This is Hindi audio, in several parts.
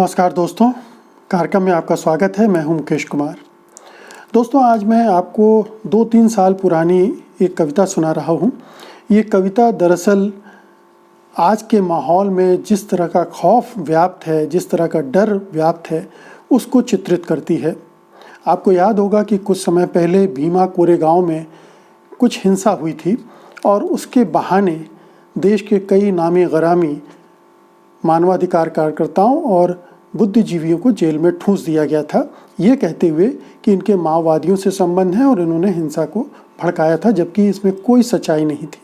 नमस्कार दोस्तों, कार्यक्रम में आपका स्वागत है। मैं हूं मुकेश कुमार। दोस्तों, आज मैं आपको 2-3 साल पुरानी एक कविता सुना रहा हूं। ये कविता दरअसल आज के माहौल में जिस तरह का खौफ व्याप्त है, जिस तरह का डर व्याप्त है, उसको चित्रित करती है। आपको याद होगा कि कुछ समय पहले भीमा कोरेगांव में कुछ हिंसा हुई थी और उसके बहाने देश के कई नामी गरामी मानवाधिकार कार्यकर्ताओं और बुद्धिजीवियों को जेल में ठूंस दिया गया था, ये कहते हुए कि इनके माओवादियों से संबंध है और इन्होंने हिंसा को भड़काया था, जबकि इसमें कोई सच्चाई नहीं थी।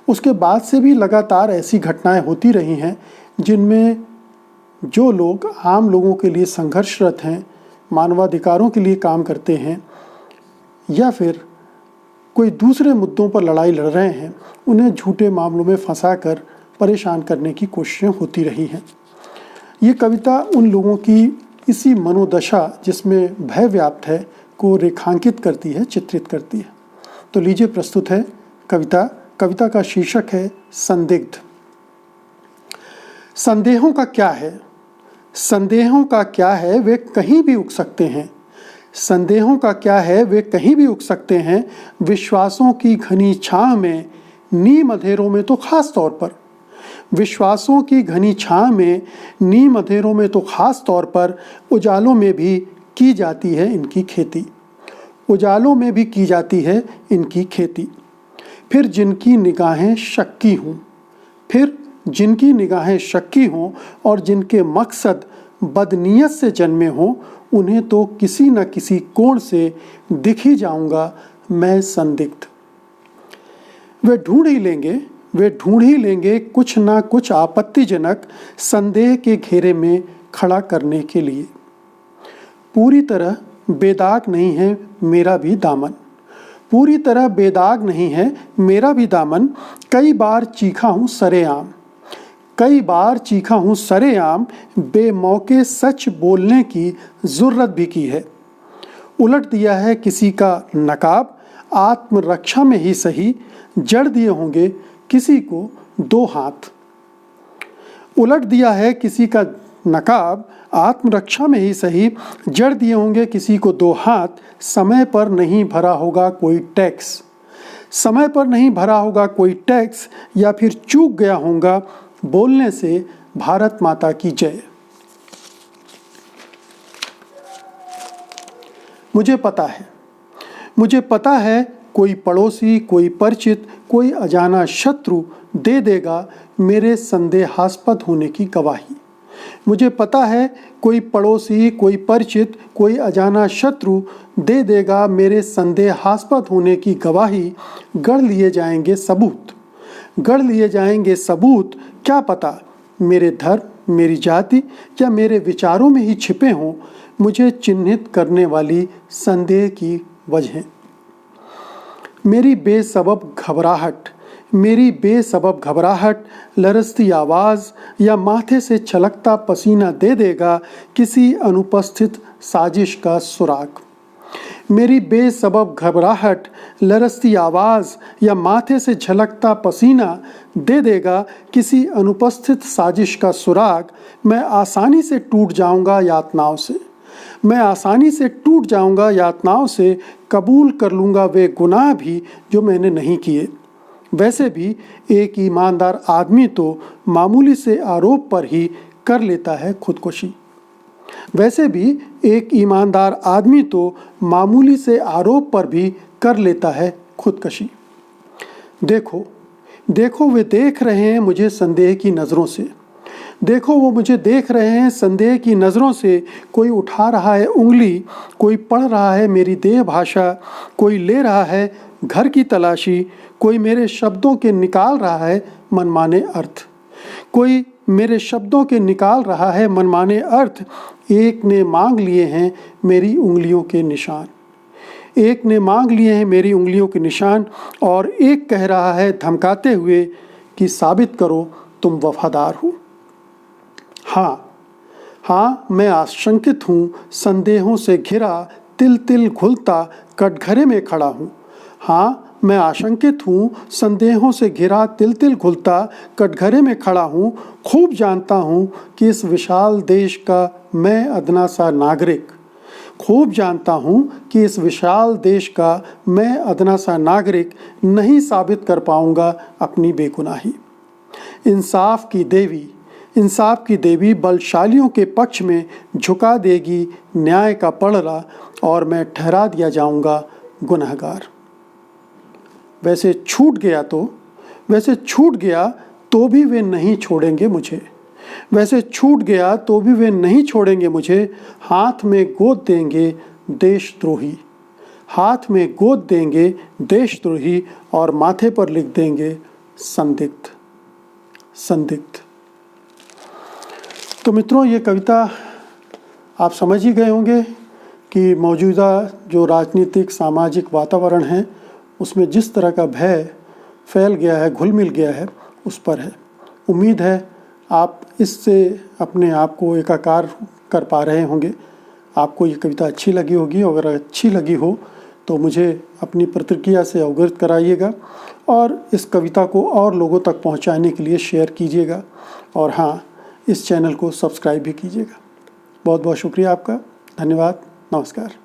उसके बाद से भी लगातार ऐसी घटनाएं होती रही हैं जिनमें जो लोग आम लोगों के लिए संघर्षरत हैं, मानवाधिकारों के लिए काम करते हैं या फिर कोई दूसरे मुद्दों पर लड़ाई लड़ रहे हैं, उन्हें झूठे मामलों में फंसाकर परेशान करने की कोशिशें होती रही हैं। ये कविता उन लोगों की इसी मनोदशा जिसमें भय व्याप्त है को रेखांकित करती है, चित्रित करती है। तो लीजिए, प्रस्तुत है कविता। कविता का शीर्षक है संदिग्ध। संदेहों का क्या है? संदेहों का क्या है, वे कहीं भी उग सकते हैं। संदेहों का क्या है, वे कहीं भी उग सकते हैं। विश्वासों की घनी छांव में, नीम अंधेरों में तो खास तौर पर। विश्वासों की घनी छांव में, नीम अंधेरों में तो खास तौर पर उजालों में भी की जाती है इनकी खेती। उजालों में भी की जाती है इनकी खेती। फिर जिनकी निगाहें शक्की हों, फिर जिनकी निगाहें शक्की हों और जिनके मकसद बदनीयत से जन्मे हों, उन्हें तो किसी न किसी कोण से दिख ही जाऊंगा मैं संदिग्ध। वे ढूंढ ही लेंगे कुछ ना कुछ आपत्तिजनक संदेह के घेरे में खड़ा करने के लिए। पूरी तरह बेदाग नहीं है मेरा भी दामन। पूरी तरह बेदाग नहीं है मेरा भी दामन। कई बार चीखा हूँ सरेआम। कई बार चीखा हूँ सरेआम। बेमौके सच बोलने की जुर्रत भी की है। उलट दिया है किसी का नकाब। आत्मरक्षा में ही सही जड़ दिए होंगे किसी को 2 हाथ। उलट दिया है किसी का नकाब। आत्मरक्षा में ही सही जड़ दिए होंगे किसी को 2 हाथ। समय पर नहीं भरा होगा कोई टैक्स। समय पर नहीं भरा होगा कोई टैक्स, या फिर चूक गया होगा बोलने से भारत माता की जय। मुझे पता है कोई पड़ोसी, कोई परिचित, कोई अजाना शत्रु दे देगा मेरे संदेहास्पद होने की गवाही। मुझे पता है कोई पड़ोसी, कोई परिचित, कोई अजाना शत्रु दे देगा मेरे संदेहास्पद होने की गवाही। गढ़ लिए जाएंगे सबूत। गढ़ लिए जाएंगे सबूत। क्या पता मेरे धर्म, मेरी जाति या मेरे विचारों में ही छिपे हों मुझे चिन्हित करने वाली संदेह की वजह। मेरी बेसबब घबराहट, लरजती आवाज़ या माथे से छलकता पसीना दे देगा किसी अनुपस्थित साजिश का सुराग। मेरी बेसबब घबराहट, लरजती आवाज़ या माथे से झलकता पसीना दे देगा किसी अनुपस्थित साजिश का सुराग। मैं आसानी से टूट जाऊंगा यातनाओं से। मैं आसानी से टूट जाऊंगा यातनाओं से। कबूल कर लूँगा वे गुनाह भी जो मैंने नहीं किए। वैसे भी एक ईमानदार आदमी तो मामूली से आरोप पर ही कर लेता है खुदकुशी। वैसे भी एक ईमानदार आदमी तो मामूली से आरोप पर भी कर लेता है खुदकुशी। देखो वे देख रहे हैं मुझे संदेह की नज़रों से। देखो वो मुझे देख रहे हैं संदेह की नज़रों से। कोई उठा रहा है उंगली, कोई पढ़ रहा है मेरी देह भाषा, कोई ले रहा है घर की तलाशी, कोई मेरे शब्दों के निकाल रहा है मनमाने अर्थ। कोई मेरे शब्दों के निकाल रहा है मनमाने अर्थ। एक ने मांग लिए हैं मेरी उंगलियों के निशान। एक ने मांग लिए हैं मेरी उंगलियों के निशान और एक कह रहा है धमकाते हुए कि साबित करो तुम वफादार हो। हाँ, मैं आशंकित हूँ, संदेहों से घिरा, तिल तिल घुलता कटघरे में खड़ा हूँ। हाँ, मैं आशंकित हूँ, संदेहों से घिरा तिल तिल घुलता कटघरे में खड़ा हूँ। खूब जानता हूँ कि इस विशाल देश का मैं अदना सा नागरिक, खूब जानता हूँ कि इस विशाल देश का मैं अदना सा नागरिक नहीं साबित कर पाऊँगा अपनी बेगुनाही। इंसाफ की देवी बलशालियों के पक्ष में झुका देगी न्याय का पलड़ा और मैं ठहरा दिया जाऊंगा गुनहगार। वैसे छूट गया तो भी वे नहीं छोड़ेंगे मुझे। वैसे छूट गया तो भी वे नहीं छोड़ेंगे मुझे। हाथ में गोद देंगे देशद्रोही और माथे पर लिख देंगे संदिग्ध। तो मित्रों, ये कविता आप समझ ही गए होंगे कि मौजूदा जो राजनीतिक सामाजिक वातावरण है उसमें जिस तरह का भय फैल गया है, घुल मिल गया है, उस पर है। उम्मीद है आप इससे अपने आप को एकाकार कर पा रहे होंगे। आपको ये कविता अच्छी लगी होगी। अगर अच्छी लगी हो तो मुझे अपनी प्रतिक्रिया से अवगत कराइएगा और इस कविता को और लोगों तक पहुंचाने के लिए शेयर कीजिएगा। और हाँ, इस चैनल को सब्सक्राइब भी कीजिएगा। बहुत बहुत शुक्रिया आपका। धन्यवाद। नमस्कार।